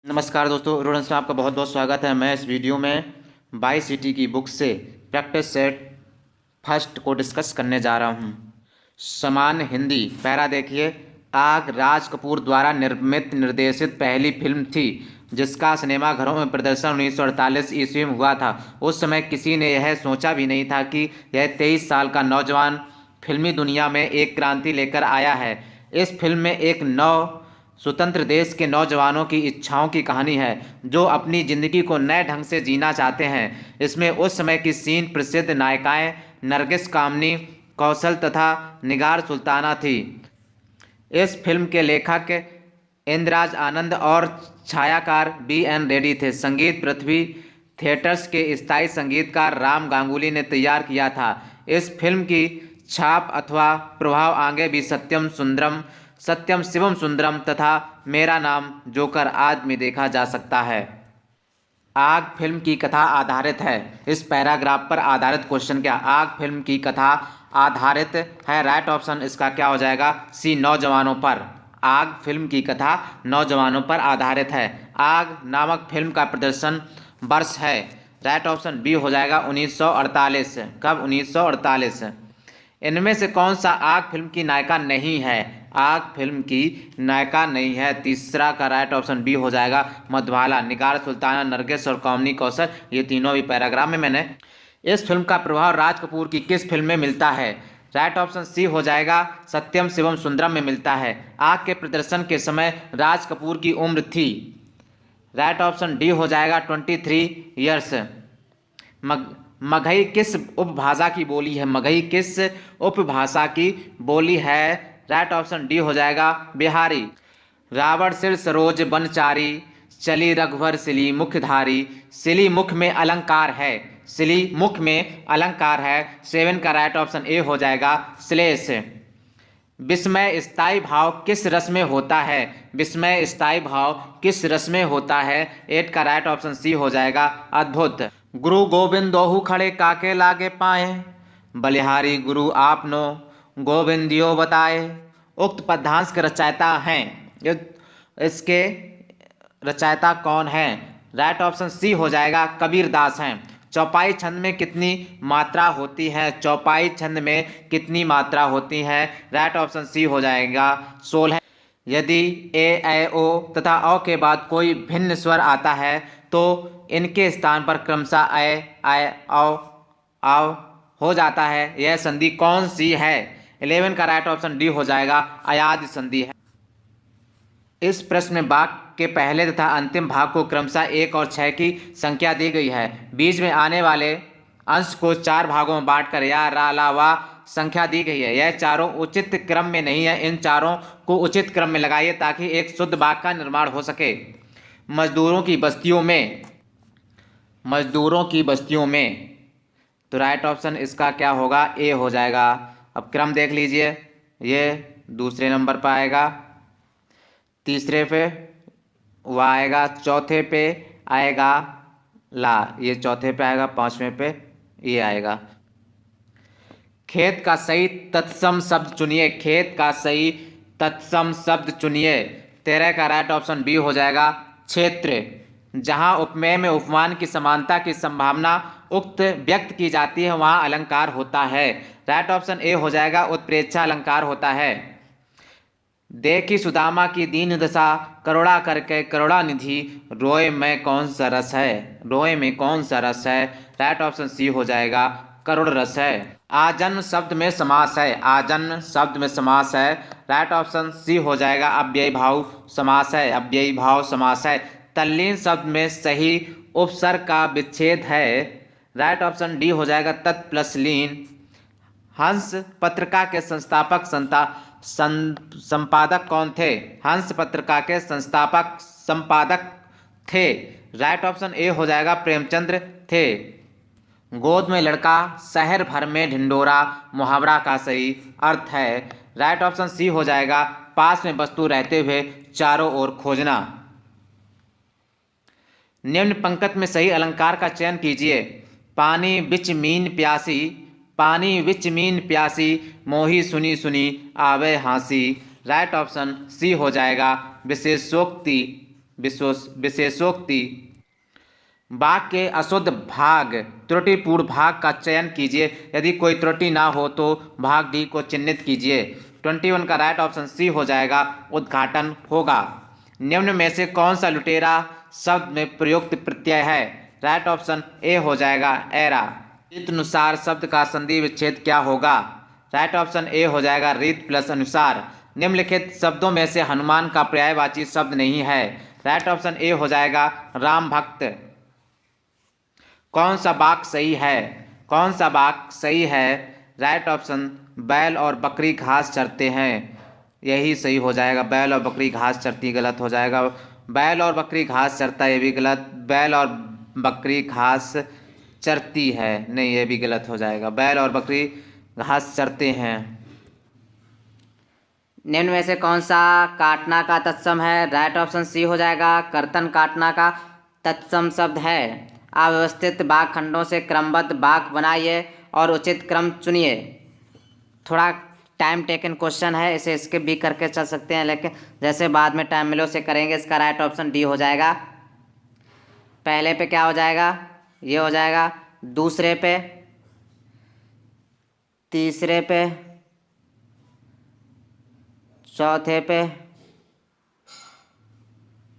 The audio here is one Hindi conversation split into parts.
नमस्कार दोस्तों, रूडेंस में आपका बहुत बहुत स्वागत है। मैं इस वीडियो में बाई सिटी की बुक से प्रैक्टिस सेट फर्स्ट को डिस्कस करने जा रहा हूं। समान हिंदी पैरा देखिए। आग राज कपूर द्वारा निर्मित निर्देशित पहली फिल्म थी जिसका सिनेमा घरों में प्रदर्शन 1948 ईस्वी में हुआ था। उस समय किसी ने यह सोचा भी नहीं था कि यह 23 साल का नौजवान फिल्मी दुनिया में एक क्रांति लेकर आया है। इस फिल्म में एक नव स्वतंत्र देश के नौजवानों की इच्छाओं की कहानी है जो अपनी ज़िंदगी को नए ढंग से जीना चाहते हैं। इसमें उस समय की सीन प्रसिद्ध नायिकाएं नरगिस कामनी, कौशल तथा निगार सुल्ताना थी। इस फिल्म के लेखक इंद्रराज आनंद और छायाकार बी.एन. रेड्डी थे। संगीत पृथ्वी थिएटर्स के स्थायी संगीतकार राम गांगुली ने तैयार किया था। इस फिल्म की छाप अथवा प्रभाव आगे भी सत्यम शिवम सुंदरम तथा मेरा नाम जोकर आज में देखा जा सकता है। आग फिल्म की कथा आधारित है। इस पैराग्राफ पर आधारित क्वेश्चन क्या? आग फिल्म की कथा आधारित है। राइट ऑप्शन इसका क्या हो जाएगा? सी, नौजवानों पर। आग फिल्म की कथा नौजवानों पर आधारित है। आग नामक फिल्म का प्रदर्शन वर्ष है। राइट ऑप्शन बी हो जाएगा 1948। कब? 1948। इनमें से कौन सा आग फिल्म की नायिका नहीं है? आग फिल्म की नायिका नहीं है। तीसरा का राइट ऑप्शन बी हो जाएगा मधुबाला, निगार सुल्ताना, नरगिस और कामनी कौशल। ये तीनों भी पैराग्राफ में मैंने। इस फिल्म का प्रभाव राज कपूर की किस फिल्म में मिलता है? राइट ऑप्शन सी हो जाएगा सत्यम शिवम सुंदरम में मिलता है। आग के प्रदर्शन के समय राज कपूर की उम्र थी। राइट ऑप्शन डी हो जाएगा 23 ईयर्स। मगही किस उपभाषा की बोली है? मगही किस उपभाषा की बोली है? राइट ऑप्शन डी हो जाएगा बिहारी। रावण सिर सरोज बनचारी, चली रघुवर सिली मुखधारी। सिली मुख में अलंकार है। सिली मुख में अलंकार है। 7 का राइट ऑप्शन ए हो जाएगा श्लेष। विस्मय स्थायी भाव किस रस में होता है? विस्मय स्थायी भाव किस रस में होता है? 8 का राइट ऑप्शन सी हो जाएगा अद्भुत। गुरु गोविंद दोहु खड़े काके लागे पाए, बलिहारी गुरु आपनो गोविंदियो बताए। उक्त पद्यांश के रचयिता हैं। इसके रचयिता कौन हैं? राइट ऑप्शन सी हो जाएगा कबीरदास हैं। चौपाई छंद में कितनी मात्रा होती है? चौपाई छंद में कितनी मात्रा होती है? राइट ऑप्शन सी हो जाएगा 16। यदि ए ऐ ओ तथा औ के बाद कोई भिन्न स्वर आता है तो इनके स्थान पर क्रमशः ऐ ऐ औ आव हो जाता है। यह संधि कौन सी है? 11 का राइट ऑप्शन डी हो जाएगा अयाद संधि है। इस प्रश्न में वाक्य के पहले तथा अंतिम भाग को क्रमशः 1 और 6 की संख्या दी गई है। बीच में आने वाले अंश को 4 भागों में बांटकर या रा ला वा संख्या दी गई है। यह चारों उचित क्रम में नहीं है। इन चारों को उचित क्रम में लगाइए ताकि एक शुद्ध वाक्य का निर्माण हो सके। मजदूरों की बस्तियों में तो राइट ऑप्शन इसका क्या होगा? ए हो जाएगा। अब क्रम देख लीजिए। ये दूसरे नंबर पर आएगा, तीसरे पे वह आएगा, चौथे पे आएगा ला, ये चौथे पे आएगा, पांचवें पे ये आएगा। खेत का सही तत्सम शब्द चुनिए। खेत का सही तत्सम शब्द चुनिए। 13 का राइट ऑप्शन बी हो जाएगा क्षेत्र। जहां उपमेय में उपमान की समानता की संभावना उक्त व्यक्त की जाती है वहां अलंकार होता है। राइट ऑप्शन ए हो जाएगा उत्प्रेक्षा अलंकार होता है। देखी सुदामा की दीन दशा, करुणा करके करुणानिधि, रोए में कौन सा रस है? रोए में कौन सा रस है? राइट ऑप्शन सी हो जाएगा करुण रस है। आजन्म शब्द में समास है। आजन्म शब्द में समास है। राइट ऑप्शन सी हो जाएगा अव्ययी भाव समास है। अव्ययी भाव समास है। तल्लीन शब्द में सही उपसर्ग का विच्छेद है। राइट ऑप्शन डी हो जाएगा तत् प्लस लीन। हंस पत्रिका के संपादक कौन थे? हंस पत्रिका के संपादक थे। राइट ऑप्शन ए हो जाएगा प्रेमचंद्र थे। गोद में लड़का शहर भर में ढिंडोरा मुहावरा का सही अर्थ है। राइट ऑप्शन सी हो जाएगा पास में वस्तु रहते हुए चारों ओर खोजना। निम्न पंक्ति में सही अलंकार का चयन कीजिए। पानी बिच मीन प्यासी, पानी बिच मीन प्यासी, मोही सुनी सुनी आवे हांसी। राइट ऑप्शन सी हो जाएगा विशेषोक्ति। विशेषोक्ति। वाक्य के अशुद्ध भाग त्रुटिपूर्ण भाग का चयन कीजिए, यदि कोई त्रुटि ना हो तो भाग डी को चिन्हित कीजिए। 21 का राइट ऑप्शन सी हो जाएगा, उद्घाटन होगा। निम्न में से कौन सा लुटेरा शब्द में प्रयुक्त प्रत्यय है? राइट ऑप्शन ए हो जाएगा, एरा। रीत अनुसार शब्द का संधि विच्छेद क्या होगा? राइट ऑप्शन ए हो जाएगा, रीत प्लस अनुसार। निम्नलिखित शब्दों में से हनुमान का पर्यायवाची शब्द नहीं है। राइट ऑप्शन ए हो जाएगा, राम भक्त। कौन सा वाक्य सही है? कौन सा वाक्य सही है? राइट ऑप्शन, बैल और बकरी घास चरते हैं, यही सही हो जाएगा। बैल और बकरी घास चरती गलत हो जाएगा। बैल और बकरी घास चरता है, ये भी गलत। बैल और बकरी घास चरती है, नहीं, ये भी गलत हो जाएगा। बैल और बकरी घास चरते हैं। निम्न में से कौन सा काटना का तत्सम है? राइट ऑप्शन सी हो जाएगा, कर्तन काटना का तत्सम शब्द है। अव्यवस्थित वाक्य खंडों से क्रमबद्ध वाक्य बनाइए और उचित क्रम चुनिए। थोड़ा टाइम टेकन क्वेश्चन है, इसे स्किप भी करके चल सकते हैं, लेकिन जैसे बाद में टाइम मिले उसे करेंगे। इसका राइट ऑप्शन डी हो जाएगा। पहले पे क्या हो जाएगा? ये हो जाएगा। दूसरे पे, तीसरे पे, चौथे पे,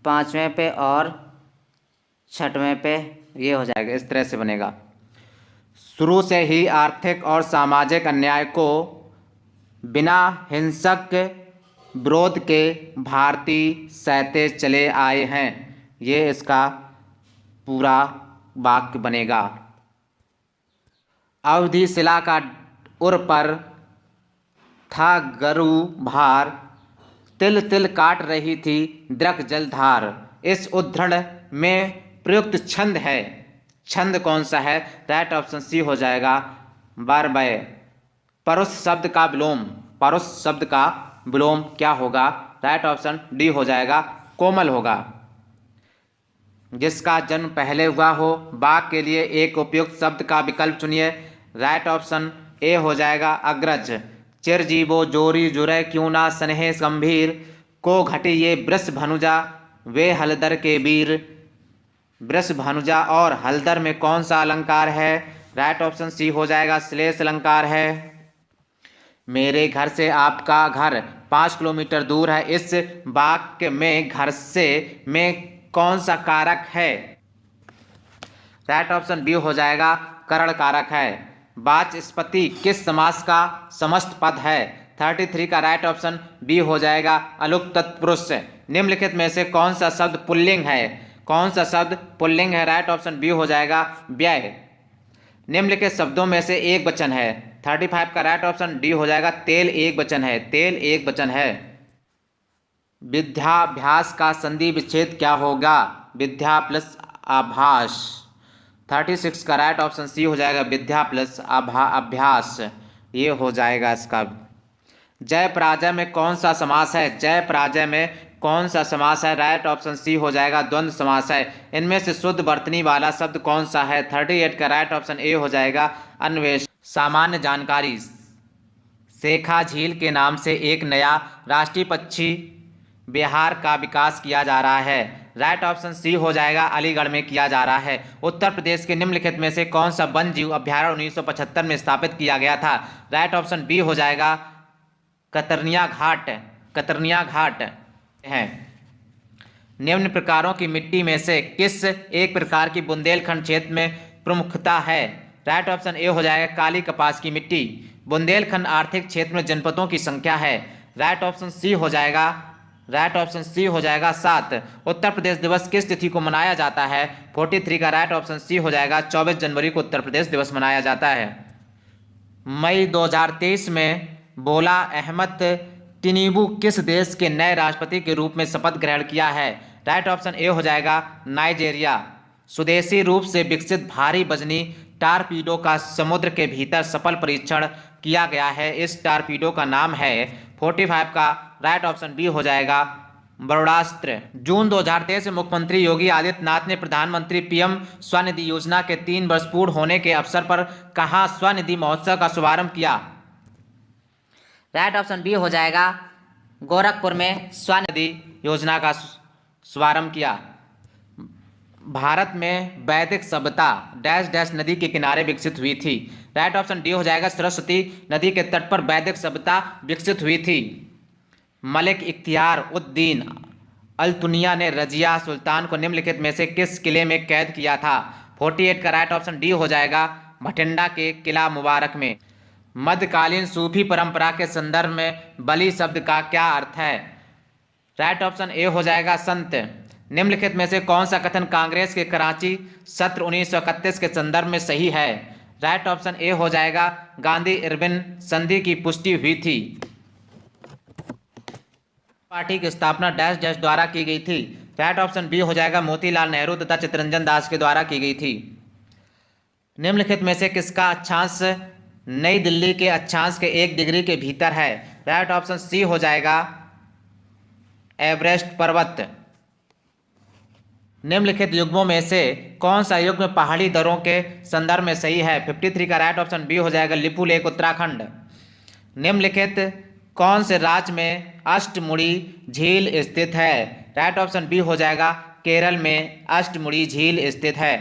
पांचवें पे और छठवें पे, ये हो जाएगा। इस तरह से बनेगा। शुरू से ही आर्थिक और सामाजिक अन्याय को बिना हिंसक विरोध के भारतीय सहते चले आए हैं, ये इसका पूरा वाक्य बनेगा। अवधि शिला का उर पर था गरु भार, तिल तिल काट रही थी दृक जलधार। इस उद्धरण में प्रयुक्त छंद है, छंद कौन सा है? राइट ऑप्शन सी हो जाएगा, बारबय। परुष शब्द का विलोम, परुष शब्द का विलोम क्या होगा? राइट ऑप्शन डी हो जाएगा, कोमल होगा। जिसका जन्म पहले हुआ हो, बाघ के लिए एक उपयुक्त शब्द का विकल्प चुनिए। राइट ऑप्शन ए हो जाएगा, अग्रज। चिरजीवो जोरी जुरै क्यों ना स्नेह गंभीर, को घटी ये वृष भनुजा वे हलदर के वीर। वृष भनुजा और हलदर में कौन सा अलंकार है? राइट ऑप्शन सी हो जाएगा, श्लेष अलंकार है। मेरे घर से आपका घर 5 किलोमीटर दूर है, इस वाक्य में घर से में कौन सा कारक है? राइट ऑप्शन बी हो जाएगा, करण कारक है। वाचस्पति किस समास का समस्त पद है? 33 का राइट ऑप्शन बी हो जाएगा, अलुप्त तत्पुरुष। निम्नलिखित में से कौन सा शब्द पुल्लिंग है? कौन सा शब्द पुल्लिंग है? राइट ऑप्शन बी हो जाएगा, व्यय। निम्नलिखित शब्दों में से एक वचन है। 35 का राइट ऑप्शन डी हो जाएगा, तेल एक वचन है, तेल एक वचन है। विद्याभ्यास का संधि विच्छेद क्या होगा? विद्या प्लस आभास। 36 का राइट ऑप्शन सी हो जाएगा, विद्या प्लस अभ्यास, ये हो जाएगा इसका। जय पराजय में कौन सा समास है? जय पराजय में कौन सा समास है? राइट ऑप्शन सी हो जाएगा, द्वंद्व समास है। इनमें से शुद्ध वर्तनी वाला शब्द कौन सा है? 38 का राइट ऑप्शन ए हो जाएगा, अन्वेष। सामान्य जानकारी, शेखा झील के नाम से एक नया राष्ट्रीय पक्षी बिहार का विकास किया जा रहा है। राइट ऑप्शन सी हो जाएगा, अलीगढ़ में किया जा रहा है। उत्तर प्रदेश के निम्नलिखित में से कौन सा वन जीव अभ्यारण्य 1975 में स्थापित किया गया था? राइट ऑप्शन बी हो जाएगा, कतरनिया घाट। कतरनिया घाट है। निम्न प्रकारों की मिट्टी में से किस एक प्रकार की बुंदेलखंड क्षेत्र में प्रमुखता है? राइट ऑप्शन ए हो जाएगा, काली कपास की मिट्टी। बुंदेलखंड आर्थिक क्षेत्र में जनपदों की संख्या है। राइट ऑप्शन सी हो जाएगा, राइट ऑप्शन सी हो जाएगा 7। उत्तर प्रदेश दिवस किस तिथि को मनाया जाता है? 43 का राइट ऑप्शन सी हो जाएगा, 24 जनवरी को उत्तर प्रदेश दिवस मनाया जाता है। मई 2023 में बोला अहमद टिनिबू किस देश के नए राष्ट्रपति के रूप में शपथ ग्रहण किया है? राइट ऑप्शन ए हो जाएगा, नाइजेरिया। स्वदेशी रूप से विकसित भारी वजनी टारपीडो का समुद्र के भीतर सफल परीक्षण किया गया है। इस टारपीडो का नाम है 45 का राइट ऑप्शन बी हो जाएगा, बरुड़ास्त्र। जून 2023 में मुख्यमंत्री योगी आदित्यनाथ ने प्रधानमंत्री पीएम स्वनिधि योजना के 3 वर्ष पूर्ण होने के अवसर पर कहां स्वनिधि महोत्सव का शुभारंभ किया? राइट ऑप्शन बी हो जाएगा, गोरखपुर में स्वनिधि योजना का शुभारंभ किया? भारत में वैदिक सभ्यता डैश डैश नदी के किनारे विकसित हुई थी? राइट ऑप्शन डी हो जाएगा सरस्वती नदी के तट पर वैदिक सभ्यता विकसित हुई थी। मलिक इख्तियार उद्दीन अल-तुनिया ने रजिया सुल्तान को निम्नलिखित में से किस किले में कैद किया था? 48 का राइट ऑप्शन डी हो जाएगा भटिंडा के किला मुबारक में। मध्यकालीन सूफी परंपरा के संदर्भ में बली शब्द का क्या अर्थ है? राइट ऑप्शन ए हो जाएगा संत। निम्नलिखित में से कौन सा कथन कांग्रेस के कराची सत्र 1931 के संदर्भ में सही है? राइट ऑप्शन ए हो जाएगा गांधी इरविन संधि की पुष्टि हुई थी। पार्टी की स्थापना डैश डैश द्वारा की गई थी? राइट ऑप्शन बी हो जाएगा मोतीलाल नेहरू तथा चित्तरंजन दास के द्वारा की गई थी। निम्नलिखित में से किसका अक्षांश नई दिल्ली के अक्षांश के 1 डिग्री के भीतर है? राइट ऑप्शन सी हो जाएगा एवरेस्ट पर्वत। निम्नलिखित युग्मों में से कौन सा युग्म पहाड़ी दरों के संदर्भ में सही है? 53 का राइट ऑप्शन बी हो जाएगा लिपू लेक उत्तराखंड। निम्नलिखित कौन से राज्य में अष्टमुड़ी झील स्थित है? राइट ऑप्शन बी हो जाएगा केरल में अष्टमुड़ी झील स्थित है।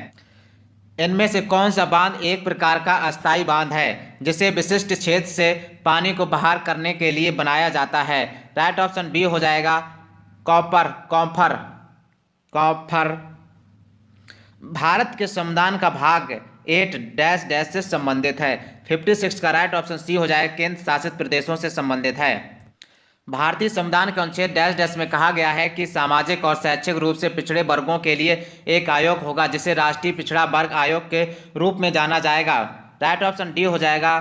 इनमें से कौन सा बांध एक प्रकार का अस्थायी बांध है जिसे विशिष्ट क्षेत्र से पानी को बाहर करने के लिए बनाया जाता है? राइट ऑप्शन बी हो जाएगा कॉपर। भारत के संविधान का भाग 8 डैश डैश से संबंधित है? 56 का राइट ऑप्शन सी हो जाएगा केंद्र शासित प्रदेशों से संबंधित है। भारतीय संविधान के अनुच्छेद डैश डैश में कहा गया है कि सामाजिक और शैक्षिक रूप से पिछड़े वर्गों के लिए एक आयोग होगा जिसे राष्ट्रीय पिछड़ा वर्ग आयोग के रूप में जाना जाएगा। राइट ऑप्शन डी हो जाएगा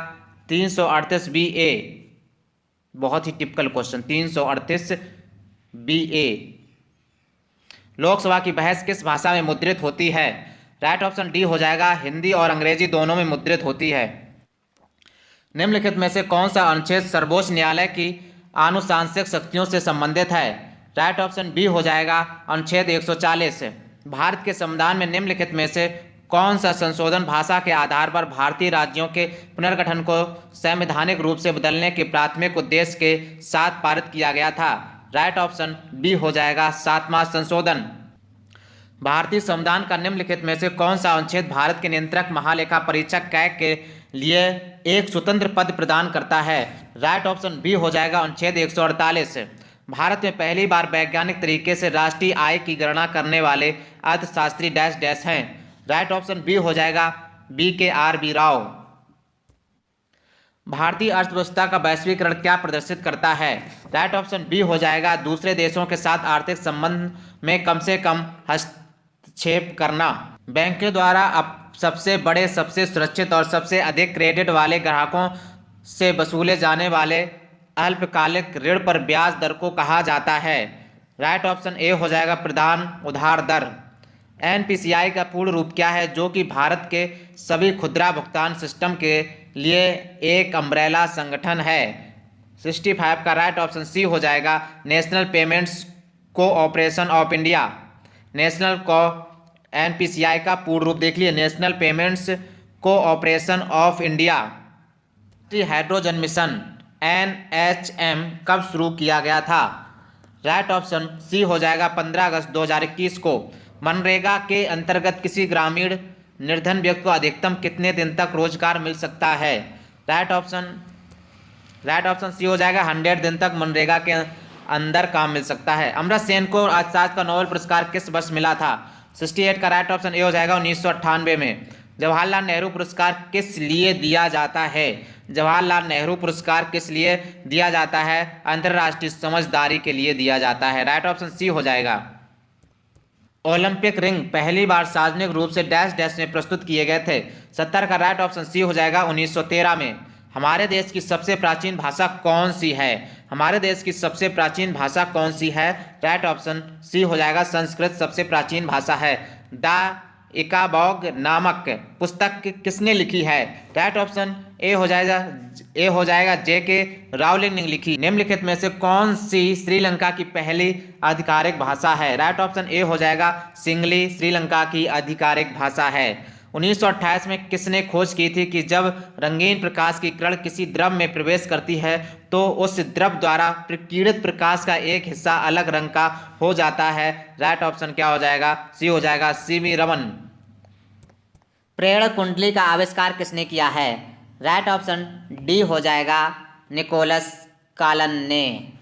338 BA। बहुत ही टिपिकल क्वेश्चन 338 BA। लोकसभा की बहस किस भाषा में मुद्रित होती है? राइट ऑप्शन डी हो जाएगा हिंदी और अंग्रेजी दोनों में मुद्रित होती है। निम्नलिखित में से कौन सा अनुच्छेद सर्वोच्च न्यायालय की आनुशासनिक शक्तियों से संबंधित है? राइट ऑप्शन बी हो जाएगा अनुच्छेद 140। भारत के संविधान में निम्नलिखित में से कौन सा संशोधन भाषा के आधार पर भारतीय राज्यों के पुनर्गठन को संवैधानिक रूप से बदलने के प्राथमिक उद्देश्य के साथ पारित किया गया था? राइट ऑप्शन बी हो जाएगा 7वां संशोधन। भारतीय संविधान का निम्नलिखित में से कौन सा अनुच्छेद भारत के नियंत्रक महालेखा परीक्षक कैग के लिए एक स्वतंत्र पद प्रदान करता है? राइट ऑप्शन बी हो जाएगा अनुच्छेद 148। भारत में पहली बार वैज्ञानिक तरीके से राष्ट्रीय आय की गणना करने वाले अर्थशास्त्री डैश डैश हैं? राइट ऑप्शन बी हो जाएगा BKRB राव। भारतीय अर्थव्यवस्था का वैश्वीकरण क्या प्रदर्शित करता है? राइट ऑप्शन बी हो जाएगा दूसरे देशों के साथ आर्थिक संबंध में कम से कम हस्तक्षेप करना। बैंकों द्वारा अब सबसे बड़े, सबसे सुरक्षित और सबसे अधिक क्रेडिट वाले ग्राहकों से वसूले जाने वाले अल्पकालिक ऋण पर ब्याज दर को कहा जाता है? राइट ऑप्शन ए हो जाएगा प्रधान उधार दर। NPCI का पूर्ण रूप क्या है जो कि भारत के सभी खुदरा भुगतान सिस्टम के लिए एक अम्ब्रेला संगठन है? 65 का राइट ऑप्शन सी हो जाएगा national payments cooperation of India. NPCI का पूर्ण रूप देख लिए national payments cooperation of India. Hydrogen mission NHM कब शुरू किया गया था? राइट ऑप्शन सी हो जाएगा 15 अगस्त 2021 को। मनरेगा के अंतर्गत किसी ग्रामीण निर्धन व्यक्ति को अधिकतम कितने दिन तक रोजगार मिल सकता है? राइट ऑप्शन सी हो जाएगा 100 दिन तक मनरेगा के अंदर काम मिल सकता है। अमर्त्य सेन को अर्थशास्त्र का नोबेल पुरस्कार किस वर्ष मिला था? 68 का राइट ऑप्शन ए हो जाएगा 1998 में। जवाहरलाल नेहरू पुरस्कार किस लिए दिया जाता है? जवाहरलाल नेहरू पुरस्कार किस लिए दिया जाता है? अंतर्राष्ट्रीय समझदारी के लिए दिया जाता है। राइट ऑप्शन सी हो जाएगा। ओलंपिक रिंग पहली बार सार्वजनिक रूप से डैश डैश में प्रस्तुत किए गए थे? 70 का राइट ऑप्शन सी हो जाएगा 1913 में। हमारे देश की सबसे प्राचीन भाषा कौन सी है? हमारे देश की सबसे प्राचीन भाषा कौन सी है? राइट ऑप्शन सी हो जाएगा संस्कृत सबसे प्राचीन भाषा है। द इकाबॉग नामक पुस्तक किसने लिखी है? राइट ऑप्शन ए हो जाएगा JK रावलिंग ने लिखी। निम्नलिखित में से कौन सी श्रीलंका की पहली आधिकारिक भाषा है? राइट ऑप्शन ए हो जाएगा सिंगली श्रीलंका की आधिकारिक भाषा है। 1928 में किसने खोज की थी कि जब रंगीन प्रकाश की किरण किसी द्रव में प्रवेश करती है तो उस द्रव द्वारा प्रकीर्णित प्रकाश का एक हिस्सा अलग रंग का हो जाता है। राइट ऑप्शन क्या हो जाएगा? सी हो जाएगा, सीवी रमन। प्रेरण कुंडली का आविष्कार किसने किया है? राइट ऑप्शन डी हो जाएगा, निकोलस कॉलन ने।